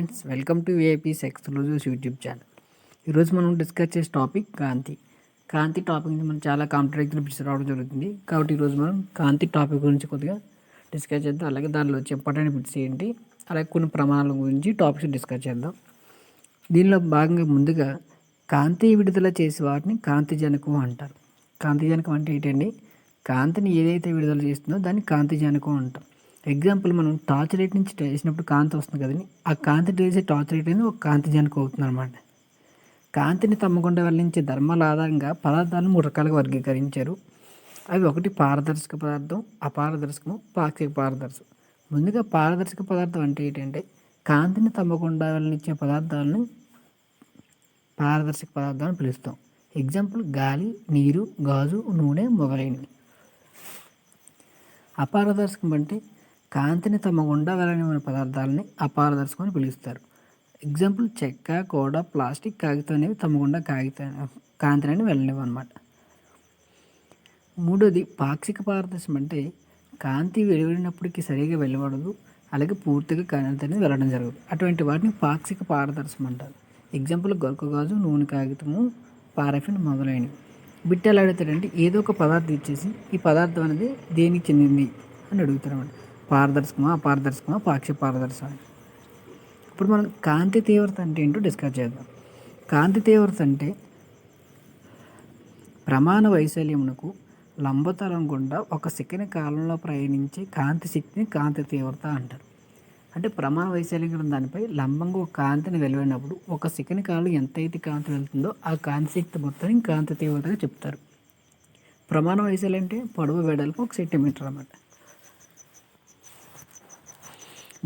Friends, welcome to APIs exclusives YouTube channel. ఈరోజు మనం discuss చేసే టాపిక్ కాంతి టాపిక్ నుంచి మనం చాలా కాంట్రాక్టర్ పిక్స్ రావడం జరుగుతుంది. కాబట్టి ఈరోజు మనం కాంతి టాపిక్ గురించి కొద్దిగా డిస్కస్ చేద్దాం. అలాగే దానిలో వచ్చే ఇంపార్టెంట్ బిట్స్ ఏంటి, అలాగే కొన్ని ప్రమాణాల గురించి టాపిక్స్ డిస్కస్ చేద్దాం. దీనిలో భాగంగా ముందుగా కాంతి విడుదల చేసే వాటిని కాంతిజనకం అంటారు. కాంతిజనకం అంటే ఏంటండి? కాంతిని ఏదైతే విడుదల చేస్తుందో దాన్ని కాంతిజనకం అంటాం. ఎగ్జాంపుల్, మనం టార్చ్ లైట్ నుంచి వేసినప్పుడు కాంతి వస్తుంది కదండి, ఆ కాంతి వేసే టార్చ్ లైట్ అనేది ఒక కాంతిజనకం అవుతుంది అనమాట. కాంతిని తమ్మకుండా వెళ్లించే ధర్మాల ఆధారంగా పదార్థాలను 3 రకాలుగా వర్గీకరించారు. అవి ఒకటి పారదర్శక పదార్థం, అపారదర్శకము, పాక్షిక పారదర్శకం. ముందుగా పారదర్శక పదార్థం అంటే ఏంటంటే కాంతిని తమ్మకుండా వెళ్ళనిచ్చే పదార్థాలను పారదర్శక పదార్థాలను పిలుస్తాం. ఎగ్జాంపుల్ గాలి, నీరు, గాజు, నూనె మొదలైనవి. అపారదర్శకం అంటే కాంతిని తమ గుండా వెళ్ళనివ్వని పదార్థాలని అపారదర్శకం అని పిలుస్తారు. ఎగ్జాంపుల్ చెక్క, కోడ, ప్లాస్టిక్, కాగితం అనేవి తమ గుండా కాంతిని వెళ్ళనివ్వనమాట. మూడోది పాక్షిక పారదర్శకం అంటే కాంతి వెలువడినప్పటికీ సరిగా వెలువడదు, అలాగే పూర్తిగా కాంతి అనేది వెళ్ళడం జరగదు. అటువంటి వాటిని పాక్షిక పారదర్శకం అంటారు. ఎగ్జాంపుల్ గొరక గాజు, నూనె, కాగితము, పారాఫిన్ మొదలైనవి. బిట్ ఎలా అడుగుతాడంటే ఏదో ఒక పదార్థం ఇచ్చేసి ఈ పదార్థం అనేది దేనికి చెందింది అని అడుగుతారు అన్నమాట. పారదర్శకమా, అపారదర్శకమా, పాక్షిక పారదర్శకమా. ఇప్పుడు మనం కాంతి తీవ్రత అంటే ఏంటో డిస్కస్ చేద్దాం. కాంతి తీవ్రత అంటే ప్రమాణ వైశాల్యమునకు లంబతలం గుండా 1 సెకండ్ కాలంలో ప్రయాణించే కాంతి శక్తిని కాంతి తీవ్రత అంటారు. అంటే ప్రమాణ వైశాల్యం గల దానిపై లంబంగా ఒక కాంతిని వెలువడినప్పుడు 1 సెకండ్ కాలం ఎంతైతే కాంతి వెళ్తుందో ఆ కాంతి శక్తి మొత్తాన్ని కాంతి తీవ్రతగా చెప్తారు. ప్రమాణ వైశాల్యం అంటే పొడవు, వెడల్పు 1 సెంటీమీటర్ అన్నమాట.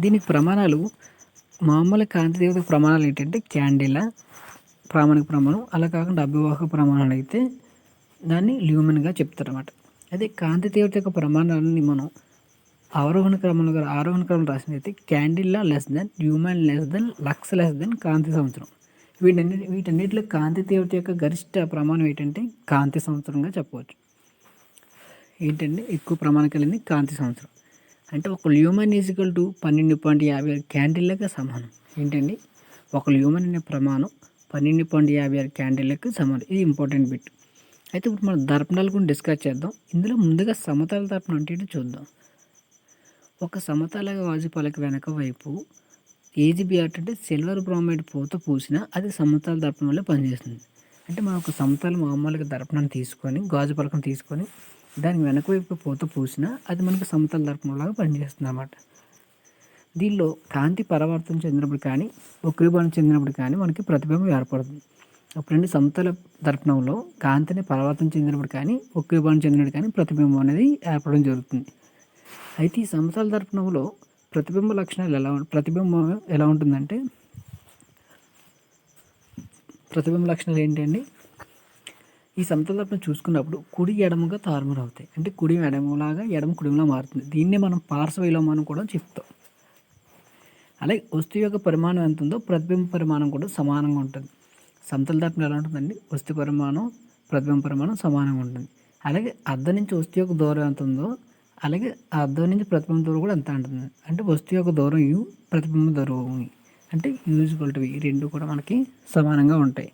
దీనికి ప్రమాణాలు, మామూలు కాంతి తీవ్రత ప్రమాణాలు ఏంటంటే క్యాండిలా ప్రామాణిక ప్రమాణం, అలా కాకుండా అభివాహక ప్రమాణాలు అయితే దాన్ని ల్యూమెన్గా చెప్తారన్నమాట. అదే కాంతి తీవ్రత యొక్క ప్రమాణాలని మనం ఆరోహణ క్రమంలో రాసినైతే candela less than, lumen less than, lux less than కాంతి సంవత్సరం. వీటన్నిటిలో కాంతి తీవ్రత యొక్క గరిష్ట ప్రమాణం ఏంటంటే కాంతి సంవత్సరంగా చెప్పవచ్చు. ఏంటంటే ఎక్కువ ప్రమాణం కలిగింది కాంతి సంవత్సరం. అంటే 1 ల్యూమెన్ ఈజ్ఈక్వల్ టు 12.56 క్యాండిల్లకు సమానం. ఏంటండి, 1 ల్యూమెన్ అనే ప్రమాణం 12.56 క్యాండిల్లకు సమానం. ఇది ఇంపార్టెంట్ బిట్. అయితే ఇప్పుడు మనం దర్పణాల గురించి డిస్కస్ చేద్దాం. ఇందులో ముందుగా సమతల దర్పణం అంటే ఏంటో చూద్దాం. ఒక సమతల గాజు పలక వెనక వైపు ఏజీబీఆర్ అంటే సిల్వర్ బ్రోమైడ్ పూత పూసినా అది సమతల దర్పణం వల్ల పనిచేస్తుంది. అంటే మనం ఒక సమతల మామూలుగా దర్పణాన్ని తీసుకొని, గాజు పలకను తీసుకొని దానికి వెనక వైపు పూత పూసినా అది మనకు సమతల దర్పణంలాగా పనిచేస్తుంది అన్నమాట. దీనిలో కాంతి పరావర్తనం చెందినప్పుడు కానీ, వక్రీభవనం చెందినప్పుడు కానీ మనకి ప్రతిబింబం ఏర్పడుతుంది. అప్పుడంటే సమతల దర్పణంలో కాంతిని పరావర్తనం చెందినప్పుడు కానీ, వక్రీభవనం చెందినప్పుడు కానీ ప్రతిబింబం అనేది ఏర్పడడం జరుగుతుంది. అయితే ఈ సమతల దర్పణంలో ప్రతిబింబం ఎలా ఉంటుందంటే, ప్రతిబింబ లక్షణాలు ఏంటండి, ఈ సమతల దర్పణం చూసుకున్నప్పుడు కుడి ఎడమగా తారుమారు అవుతాయి. అంటే కుడి ఎడమలాగా, ఎడమ కుడిలా మారుతుంది. దీన్నే మనం పార్శ్వ విలోమం కూడా చెప్తాం. అలాగే వస్తువు యొక్క పరిమాణం ఎంత ఉందో ప్రతిబింబ పరిమాణం కూడా సమానంగా ఉంటుంది. సమతల దర్పణం ఎలా ఉంటుందండి, వస్తువు పరిమాణం, ప్రతిబింబ పరిమాణం సమానంగా ఉంటుంది. అలాగే అద్దం నుంచి వస్తువు యొక్క దూరం ఎంత ఉందో అలాగే ఆ అద్దం నుంచి ప్రతిబింబ దూరం కూడా ఎంత ఉంటుంది. అంటే వస్తువు యొక్క దూరం యు, ప్రతిబింబ దూరం అంటే యూజ్వల్ ఈ రెండు కూడా మనకి సమానంగా ఉంటాయి.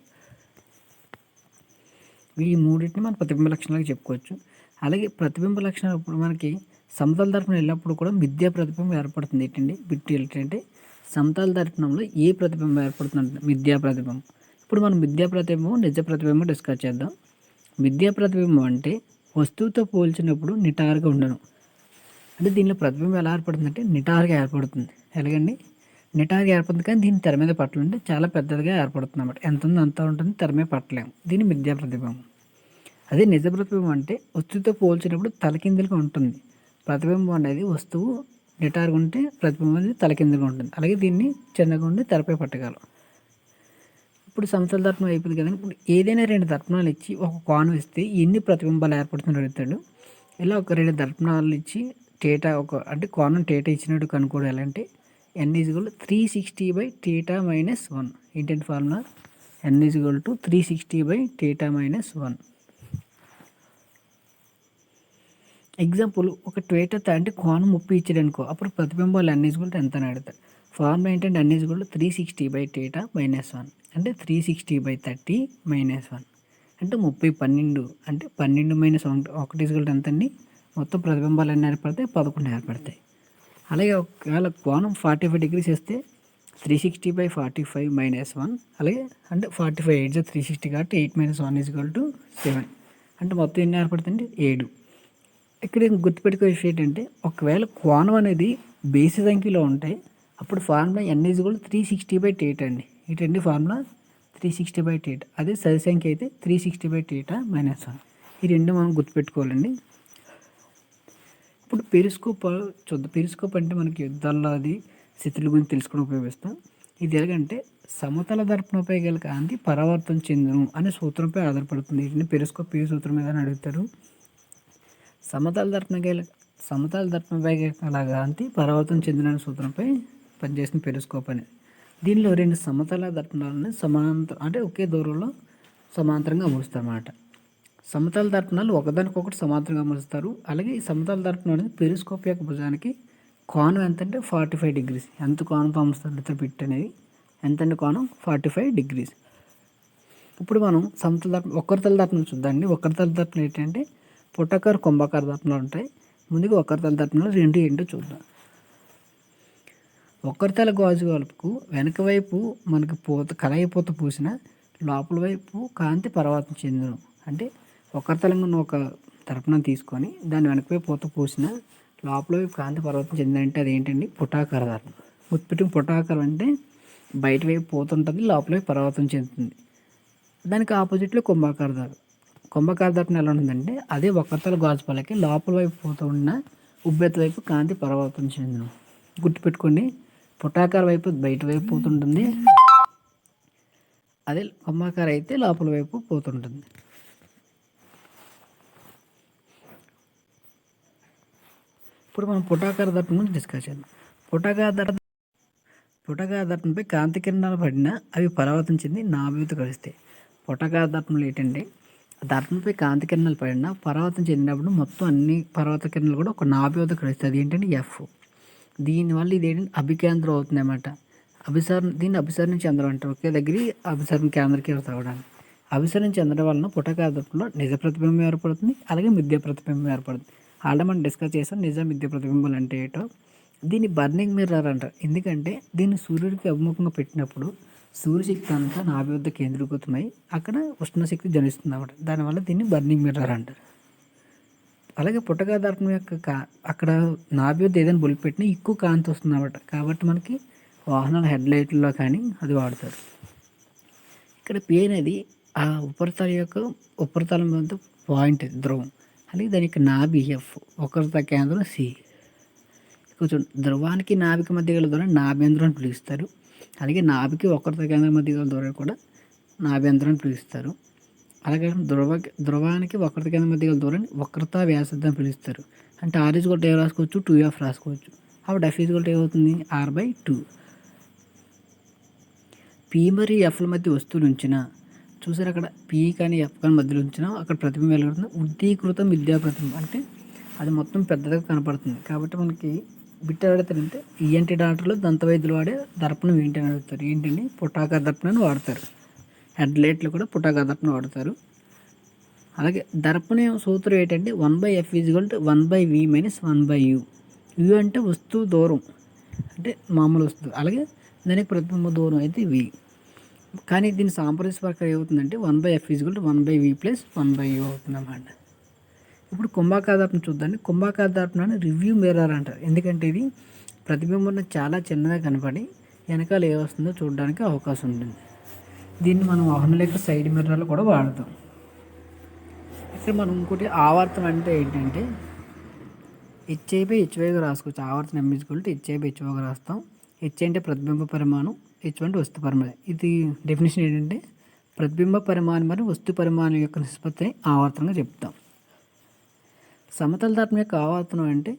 ఈ మూడింటిని మనం ప్రతిబింబ లక్షణాలుగా చెప్పుకోవచ్చు. అలాగే ప్రతిబింబ లక్షణాలు ఇప్పుడు మనకి సమతల దర్పణం వెళ్ళినప్పుడు కూడా మిథ్యా ప్రతిబింబం ఏర్పడుతుంది. ఏంటండి బిట్ ఏంటంటే సమతల దర్పణంలో ఏ ప్రతిబింబం ఏర్పడుతుంది, మిథ్యా ప్రతిబింబం. ఇప్పుడు మనం మిథ్యా ప్రతిబింబం, నిజ ప్రతిబింబం డిస్కస్ చేద్దాం. మిథ్యా ప్రతిబింబం అంటే వస్తువుతో పోల్చినప్పుడు నిటారుగా ఉండను. అంటే దీనిలో ప్రతిబింబం ఎలా ఏర్పడుతుందంటే నిటారుగా ఏర్పడుతుంది. ఎలాగండి, నిటారుగా ఏర్పడుతుంది కానీ దీన్ని తెర మీద పట్టాలంటే చాలా పెద్దదిగా ఏర్పడుతుంది అన్నమాట. ఎంత ఉందో అంత ఉంటుంది, తెర మీద పట్టలేము. దీన్ని మిథ్యా ప్రతిబింబం. అదే నిజ ప్రతిబింబం అంటే వస్తువుతో పోల్చినప్పుడు తలకిందులుగా ఉంటుంది. ప్రతిబింబం అనేది వస్తువు నిటారుగా ఉంటే ప్రతిబింబం అనేది తలకిందులుగా ఉంటుంది. అలాగే దీన్ని చిన్నగా ఉండి తెరపై పట్టగలం. ఇప్పుడు సమతల దర్పణం అయిపోయింది కదండి. ఇప్పుడు ఏదైనా 2 దర్పణాలు ఇచ్చి ఒక కోణం ఇస్తే ఎన్ని ప్రతిబింబాలు ఏర్పడుతుందో అడుగుతాడు. ఇలా ఒక 2 దర్పణాలు ఇచ్చి అంటే కోణం θ ఇచ్చినట్టు కనుక్కోవడం ఎలా అంటే n = 360/θ - 1. ఏంటంటే ఫార్ములా n = 360/θ - 1. ఎగ్జాంపుల్, ఒక ట్వేట అంటే కోణం 30 ఇచ్చాడు అనుకో, అప్పుడు ప్రతిబింబాలు n = ఎంత అని అడుగుతాడు. ఫార్ములా ఏంటంటే అన్ ఈజ్ ఈక్వల్ టు 360/θ - 1 అంటే 360/30 - 1 అంటే 30 12 అంటే 12 - 1 ఈజ్ ఈక్వల్ టు ఎంత అండి? మొత్తం ప్రతిబింబాలు ఎన్ని ఏర్పడతాయి? 11 ఏర్పడతాయి. అలాగే ఒకవేళ కోణం 45 డిగ్రీస్ ఇస్తే 360/45 - 1 అలాగే అంటే 45 8 360 కాబట్టి 8 - 1 ఈజ్ ఈక్వల్ టు 7 అంటే మొత్తం ఎన్ని ఏర్పడుతుంది? 7. ఇక్కడ గుర్తుపెట్టుకో విషయం ఏంటంటే ఒకవేళ కోణం అనేది బేసి సంఖ్యలో ఉంటే అప్పుడు formula n is equal to 360/θ అండి. ఏంటండి ఫార్ములా? 360/θ. అదే సరి సంఖ్య అయితే 360/θ - 1. ఈ రెండు మనం గుర్తుపెట్టుకోవాలండి. ఇప్పుడు పెరిస్కోప్ చూద్దాం. పెరిస్కోప్ అంటే మనకి యుద్ధాల్లో అది స్థితుల గురించి తెలుసుకుని ఉపయోగిస్తాం. ఇది ఎలాగంటే సమతల దర్పణంపై గల కాంతి పరావర్తనం చెందును అనే సూత్రంపై ఆధారపడుతుంది. వీటిని పెరిస్కోప్ ఏ సూత్రం మీద అని అడుగుతారు. సమతల దర్పణంపై గల కాంతి పరావర్తనం చెందిన సూత్రంపై పనిచేసిన పెరిస్కోప్ అనేది. దీనిలో రెండు సమతల దర్పణాలను అంటే ఒకే దూరంలో సమాంతరంగా అమరుస్తారు అన్నమాట. సమతల దర్పణాలు ఒకదానికొకటి సమాంతరంగా అమరుస్తారు. అలాగే ఈ సమతల దర్పణం అనేది పెరిస్కోప్ యొక్క భుజానికి కోణం ఎంత అంటే 45 డిగ్రీస్. ఎంత కోణంతో అమరుస్తారు పిట్ అనేది ఎంత అంటే కోణం 45 డిగ్రీస్. ఇప్పుడు మనం సమతల దర్పణం వక్రతల దర్పణం చూద్దామండి. వక్రతల దర్పణం ఏంటంటే పుటాకార కుంభాకార దర్పణాలు ఉంటాయి. ముందుగా వక్రతల దర్పణాలు ఏంటో చూద్దాం. వక్రతల గాజు వలుపుకు వెనక వైపు మనకి కలయి పూత పూసిన లోపల వైపు కాంతి పరావర్తనం చెందును. అంటే వక్రతలంగా ఉన్న ఒక దర్పణం తీసుకొని దాని వెనక వైపు పూత పూసిన లోపల వైపు కాంతి పరావర్తనం చెందిందంటే అదేంటండి? పుటాకార దర్పణం. గుర్తుపెట్టి పుటాకారం అంటే బయట వైపు పూత ఉంటుంది, లోపల వైపు పరావర్తనం చెందుతుంది. దానికి ఆపోజిట్లో కుంభాకార దర్పణం. కుంభాకార దర్పణం ఎలా ఉంటుందంటే అదే వక్రతల గాజు పలకి లోపల వైపు పూత ఉన్న ఉబ్బెత్త వైపు కాంతి పరావర్తనం చెందును. గుర్తుపెట్టుకోండి, పుటాకార వైపు బయట వైపు పోతుంటుంది, అదే కుంభాకార అయితే లోపల వైపు పోతుంటుంది. ఇప్పుడు మనం పుటాకార దర్పణం గురించి డిస్కస్ చేద్దాం. పుటాకార దర్పణంపై కాంతి కిరణాలు పడినా అవి పరావర్తనం చెంది నాభితో కలుస్తాయి. పుటాకార దర్పణలు ఏంటంటే దర్పణంపై కాంతి కిరణాలు పడినా పరావర్తనం చెందినప్పుడు మొత్తం అన్ని పరావర్తన కిరణాలు కూడా ఒక నాభితో కలుస్తాయి. అది ఏంటంటే F. దీనివల్ల ఇది ఏంటంటే అభికేంద్రం అవుతుంది అన్నమాట. దీన్ని అభిసరణ చంద్రం అంటారు. ఒకే దగ్గర అభిసరణ కేంద్రకి రావడానికి. అభిసరణ చంద్రం వలన పుటాకార దర్పణంలో నిజ ప్రతిబింబం ఏర్పడుతుంది, అలాగే మిథ్య ప్రతిబింబం ఏర్పడుతుంది. ఆల్రెడీ మనం డిస్కస్ చేసాం నిజ మిథ్య ప్రతిబింబాలు అంటే ఏంటో. దీన్ని బర్నింగ్ మిర్రర్ అంటారు. ఎందుకంటే దీన్ని సూర్యుడికి అభిముఖంగా పెట్టినప్పుడు సూర్యశక్తి అంతా నాభి వద్ద కేంద్రీకృతమై అక్కడ ఉష్ణశక్తి జనిస్తుంది అన్నమాట. దానివల్ల దీన్ని బర్నింగ్ మిర్రర్ అంటారు. అలాగే పుటకార దర్పణం యొక్క అక్కడ నాభి వద్ద ఏదైనా బొల్లి పెట్టినా ఎక్కువ కాంతి వస్తుంది అన్నమాట. కాబట్టి మనకి వాహనాల హెడ్లైట్లో కానీ అది వాడతారు. ఇక్కడ పి అనేది ఆ ఉపరితలం వద్ద పాయింట్ ధ్రువం. అలాగే దానికి నాభి F, వక్రత కేంద్రం C. కొంచెం ధ్రువానికి నాభికి మధ్య గల దూరం నాభ్యంతరం అని పిలుస్తారు. అలాగే నాభికి వక్రత కేంద్రం మధ్య గల దూరం కూడా నాభ్యంతరం అని పిలుస్తారు. అలాగే ధ్రువానికి వక్రత కేంద్రం మధ్య గల దూరాన్ని వక్రత వ్యాసార్థం అని పిలుస్తారు. అంటే R ఈజ్ ఈక్వల్ టు రాసుకోవచ్చు, 2F రాసుకోవచ్చు. అప్పుడు F ఈజ్ ఈక్వల్ టు ఏమవుతుంది? R/2. P మరియు Fల మధ్య వస్తువులు ఉంచిన చూసారు, అక్కడ P కానీ F కానీ మధ్యలో ఉంచినా అక్కడ ప్రతిబింబం వెలుగుతుంది. ఉద్దీకృత మిథ్యా ప్రతిబింబం అంటే అది మొత్తం పెద్దదిగా కనపడుతుంది. కాబట్టి మనకి బిట్ అడుగుతారంటే ENT డాక్టర్లు దంత వైద్యులు వాడే దర్పణం ఏంటి అని అడుగుతారు. ఏంటండి? పుటాకార దర్పణాన్ని వాడతారు. హెడ్లైట్లు కూడా పుటాకార దర్పణం వాడతారు. అలాగే దర్పణం సూత్రం ఏంటంటే 1/F is equal to 1/V - 1/U. U అంటే వస్తువు దూరం, అంటే మామూలు వస్తువు. అలాగే దానికి ప్రతిబింబ దూరం అయితే V. కానీ దీని సాంప్రదాయ ప్రకారం ఏమవుతుందంటే 1/F is equal to 1/V + 1/U అవుతుంది అన్నమాట. ఇప్పుడు కుంభాకార దర్పణం చూద్దాండి. కుంభాకార దర్పణాన్ని రివ్యూ మిర్రర్ అంటారు. ఎందుకంటే ఇది ప్రతిబింబం చాలా చిన్నగా కనపడి వెనకాల ఏ వస్తుందో చూడడానికి అవకాశం ఉంటుంది. దీన్ని మనం వాహనాల యొక్క సైడ్ మిర్రర్లు కూడా వాడతాం. ఇక్కడ మనం ఇంకోటి ఆవర్తనం అంటే ఏంటంటే HI/HYగా రాసుకోవచ్చు. ఆవర్తనం M ఈజ్ ఈక్వల్ టు HI/HYగా రాస్తాం. H అంటే ప్రతిబింబ పరిమాణం, H అంటే వస్తు పరిమాణం. ఇది డెఫినేషన్ ఏంటంటే ప్రతిబింబ పరిమాణం మరియు వస్తు పరిమాణం యొక్క నిష్పత్తిని ఆవర్తనంగా చెప్తాం. సమతల దర్పణం యొక్క ఆవర్తనం అంటే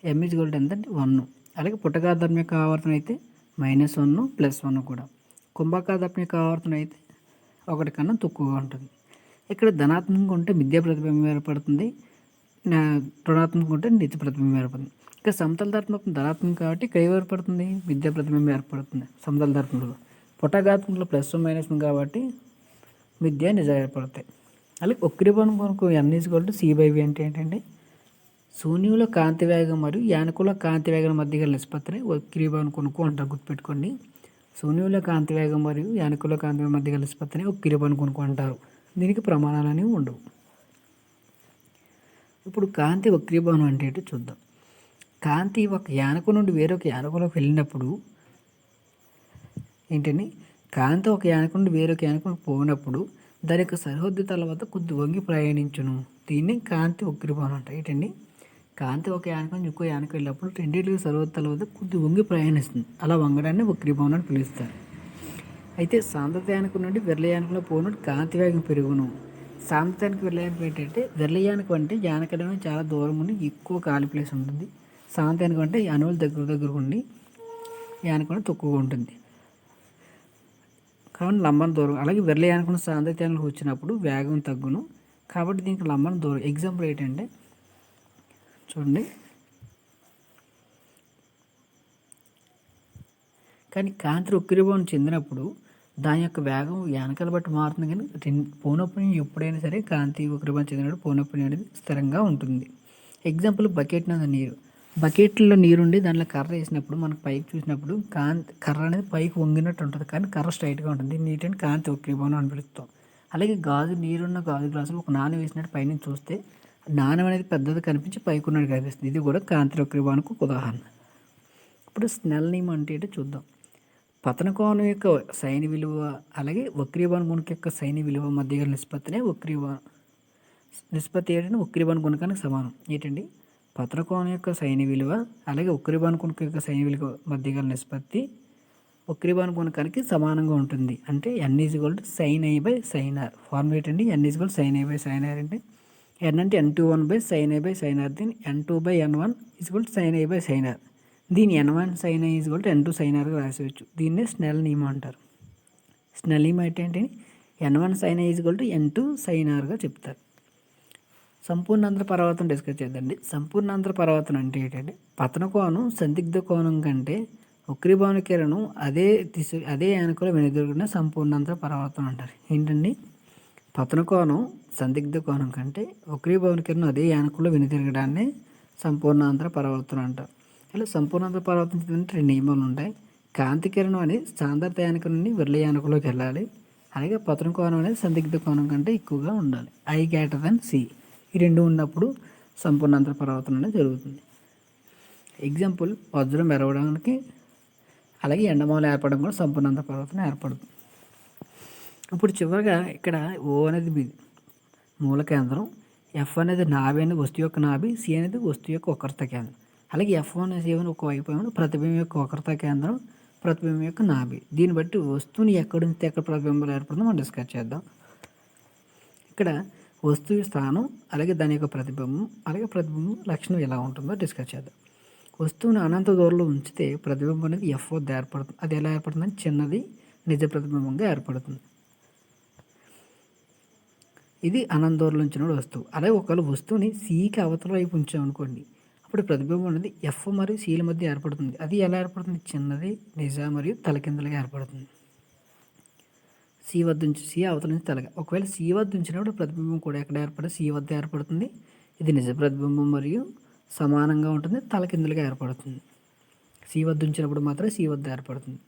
M ఈజ్ ఈక్వల్ టు ఎంత అంటే 1. అలాగే పుటకార దర్పణం యొక్క ఆవర్తనం అయితే -1 + 1 కూడా. కుంభాకార దర్పణం యొక్క ఆవర్తనం అయితే 1 కన్నా తక్కువగా ఉంటుంది. ఇక్కడ ధనాత్మకంగా ఉంటే మిథ్యా ప్రతిబింబం ఏర్పడుతుంది, రుణాత్మకంగా ఉంటే నిత్య ప్రతిబింబం ఏర్పడుతుంది. ఇక సమతల దర్పణం ధనాత్మకం కాబట్టి ఇక్కడ ఏర్పడుతుంది, విద్యా ప్రతిబింబం ఏర్పడుతుంది సమతల దర్పణంలో. పుటకాత్మకంలో ప్లస్ మైనస్ కాబట్టి విద్య నిజ ఏర్పడతాయి. అలాగే వక్రీభవనం కొరకు N/C/V అంటే ఏంటంటే శూన్యంలో కాంతి వేగం మరియు యానకుల కాంతి వేగం మధ్య గల నిష్పత్తిని వక్రీభవనం కొనుక్కు అంటారు. గుర్తుపెట్టుకోండి, శూన్యంలో కాంతి వేగం మరియు యానకుల కాంతి వేగం మధ్య గల నిష్పత్తిని వక్రీభవనం కొనుక్కు అంటారు. దీనికి ప్రమాణాలు అనేవి ఉండవు. ఇప్పుడు కాంతి వక్రీభవనం అంటే ఏంటో చూద్దాం. కాంతి ఒక యానకు నుండి వేరొక యానకులోకి వెళ్ళినప్పుడు ఏంటండి, కాంతి ఒక యానకు నుండి వేరొక యానకులోకి పోయినప్పుడు దాని యొక్క సరిహద్దు తల వద్ద కొద్ది వంగి ప్రయాణించును. దీన్ని కాంతి వక్రీభవనం అంటారు. ఏంటండి, కాంతి ఒక యానకు నుంచి ఇంకో యానకు వెళ్ళినప్పుడు రెండింటికి సరిహద్దు తల వద్ద కొద్ది వంగి ప్రయాణిస్తుంది. అలా వంగడాన్ని వక్రీభవనం అని పిలుస్తారు. అయితే సాంద్రత యానకు నుండి విరళ యానకులో పోయినప్పుడు కాంతి వేగం పెరుగును. సాంద్రతానికి విరళ యానకం ఏంటంటే విరళ యానకం అంటే యానకం చాలా దూరం ఉండి ఎక్కువ ఖాళీ ప్లేస్ ఉంటుంది. సాంద్రత యానకం అంటే అణువులు దగ్గర ఉండి యానకం తక్కువగా ఉంటుంది కాబట్టి లంబన దూరం. అలాగే విరళ యానకం సాంద్రత యానకం వచ్చినప్పుడు వేగం తగ్గును కాబట్టి దీనికి లంబన దూరం. ఎగ్జాంపుల్ ఏంటంటే చూడండి, కానీ కాంతి వక్రీభవనం చెందినప్పుడు దాని యొక్క వేగం యానకాలు బట్టి మారుతుంది, కానీ పౌనఃపున్యం ఎప్పుడైనా సరే కాంతి వక్రీభవనం చెందినప్పుడు పౌనఃపున్యం అనేది స్థిరంగా ఉంటుంది. ఎగ్జాంపుల్ బకెట్ మీద నీరు, బకెట్లో నీరుండి దాంట్లో కర్ర వేసినప్పుడు మనకు పైకి చూసినప్పుడు కర్ర అనేది పైకి వంగినట్టు ఉంటుంది, కానీ కర్ర స్ట్రైట్గా ఉంటుంది. దీన్ని ఏంటంటే కాంతి వక్రీభవనం అని పిలుస్తాం. అలాగే నీరున్న గాజు గ్లాసులు ఒక నాణెం వేసినట్టు పైన చూస్తే నాణెం అనేది పెద్దది కనిపించి పైకి ఉన్నట్టు కనిపిస్తుంది. ఇది కూడా కాంతి వక్రీభవనానికి ఒక ఉదాహరణ. ఇప్పుడు స్నెల్ నియమం అంటే ఏంటో చూద్దాం. పతన కోణం యొక్క సైన్ విలువ అలాగే వక్రీభవన గుణకం యొక్క సైన్ విలువ మధ్య గల నిష్పత్తినే నిష్పత్తి ఏంటంటే వక్రీభవన గుణకానికి సమానం. ఏంటండి, పతన కోణం యొక్క సైన్ విలువ అలాగే వక్రీభవన గుణకం యొక్క సైన్ విలువ మధ్య గల నిష్పత్తి వక్రీభవన గుణకానికి సమానంగా ఉంటుంది. అంటే N=sin I/sin R. ఫార్ములా ఏంటండి, N=sin I/sin R అంటే N అంటే N21/sin I/sin R. దీన్ని N2/N1 sin I/sin R. దీని N1 sin I N2 sin R రాసేయచ్చు. దీన్నే స్నెల్ నియమం అంటారు. స్నెల్ నియమం అంటే ఏంటి, N1 sin I N2 sin R చెప్తారు. సంపూర్ణాంతర పరావర్తనం డిస్కస్ చేద్దండి. సంపూర్ణాంతర పరావర్తనం అంటే ఏంటంటే పతన కోణం సందిగ్ధ కోణం కంటే వక్రీభవన కిరణం అదే యానకులో వెనుదిరుగున సంపూర్ణాంతర పరావర్తనం అంటారు. ఏంటండి, పతన కోణం సందిగ్ధ కోణం కంటే వక్రీభవన కిరణం అదే యానకులో వెనుదిరగడాన్ని సంపూర్ణాంతర పరావర్తనం అంటారు. ఇలా సంపూర్ణాంతర పరావర్తనం చెందిన 2 నియమాలు ఉంటాయి. కాంతి కిరణం అనేది సాంద్రత యానకం నుండి విరళ యానకంలోకి వెళ్ళాలి. అలాగే పతన కోణం అనేది సందిగ్ధ కోణం కంటే ఎక్కువగా ఉండాలి. I>C. ఈ రెండు ఉన్నప్పుడు సంపూర్ణాంతర పరావర్తనం అనేది జరుగుతుంది. ఎగ్జాంపుల్ వజ్రం మెరవడానికి అలాగే ఎండమావులు ఏర్పడడం కూడా సంపూర్ణాంతర పరావర్తనం ఏర్పడుతుంది. ఇప్పుడు చివరిగా ఇక్కడ O అనేది మూల కేంద్రం, F అనేది నాభి అనేది వస్తువు యొక్క నాభి, C అనేది వస్తువు యొక్క వక్రత కేంద్రం. అలాగే F1 C1 ఒక వైపు ఏమో ప్రతిబింబం యొక్క వక్రత కేంద్రం, ప్రతిబింబం యొక్క నాభి. దీన్ని బట్టి వస్తువుని ఎక్కడి నుంచి ఎక్కడ ప్రతిబింబాలు ఏర్పడుతుందో మనం డిస్కస్ చేద్దాం. ఇక్కడ వస్తువు స్థానం అలాగే దాని యొక్క ప్రతిబింబం అలాగే ప్రతిబింబం లక్షణం ఎలా ఉంటుందో డిస్కస్ చేద్దాం. వస్తువుని అనంత దూరంలో ఉంచితే ప్రతిబింబం అనేది F వద్ద ఏర్పడుతుంది. అది ఎలా ఏర్పడుతుందని చిన్నది నిజ ప్రతిబింబంగా ఏర్పడుతుంది. ఇది అనంత దూరంలో ఉంచిన వస్తువు. అలాగే ఒకవేళ వస్తువుని Cకి అవతల వైపు ఉంచామనుకోండి, అప్పుడు ప్రతిబింబం అనేది F మరియు Cల మధ్య ఏర్పడుతుంది. అది ఎలా ఏర్పడుతుంది, చిన్నది నిజ మరియు తలకిందులుగా ఏర్పడుతుంది. C వద్ద నుంచి C అవతల నుంచి తలగా. ఒకవేళ C వద్ద ఉంచినప్పుడు ప్రతిబింబం కూడా ఎక్కడ ఏర్పడుతుంది, C వద్ద ఏర్పడుతుంది. ఇది నిజ ప్రతిబింబం మరియు సమానంగా ఉంటుంది, తలకిందులుగా ఏర్పడుతుంది. C వద్ద ఉంచినప్పుడు మాత్రం C వద్ద ఏర్పడుతుంది.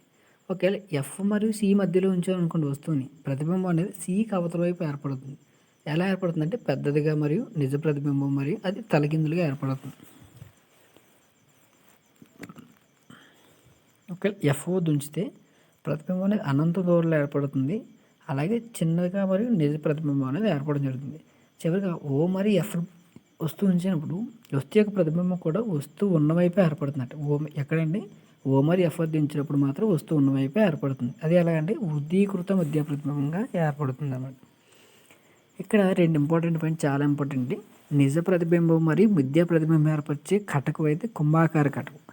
ఒకవేళ F మరియు C మధ్యలో ఉంచామనుకోండి వస్తువుని, ప్రతిబింబం అనేది Cకి అవతల వైపు ఏర్పడుతుంది. ఎలా ఏర్పడుతుంది అంటే పెద్దదిగా మరియు నిజ ప్రతిబింబం మరియు అది తలకిందులుగా ఏర్పడుతుంది. ఒకవేళ F వద్ద ఉంచితే ప్రతిబింబం అనేది అనంత దూరంలో ఏర్పడుతుంది. అలాగే చిన్నదిగా మరియు నిజ ప్రతిబింబం అనేది ఏర్పడడం జరుగుతుంది. చివరిగా O మరియు F వస్తువు ఉంచినప్పుడు వస్తువు యొక్క ప్రతిబింబం కూడా వస్తువు ఉన్నవైపే ఏర్పడుతుందట. ఎక్కడండి, O మరియు F వద్ద ఉంచినప్పుడు మాత్రం వస్తువు ఉన్నవైపే ఏర్పడుతుంది. అది ఎలాగంటే వృద్ధీకృత మధ్య ప్రతిబింబంగా ఏర్పడుతుంది అన్నమాట. ఇక్కడ 2 ఇంపార్టెంట్ పాయింట్, చాలా ఇంపార్టెంట్. నిజ ప్రతిబింబం మరియు మిథ్యా ప్రతిబింబం ఏర్పరిచే కటకం అయితే కుంభాకార కటకం.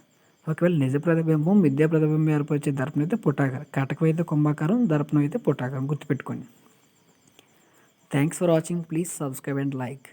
ఒకవేళ నిజ ప్రతిబింబం మిథ్యా ప్రతిబింబం ఏర్పరిచే దర్పణం అయితే పుటాకారం. కటకం అయితే కుంభాకారం, దర్పణం అయితే పుటాకారం. గుర్తుపెట్టుకోండి. Thanks for watching. Please subscribe and like.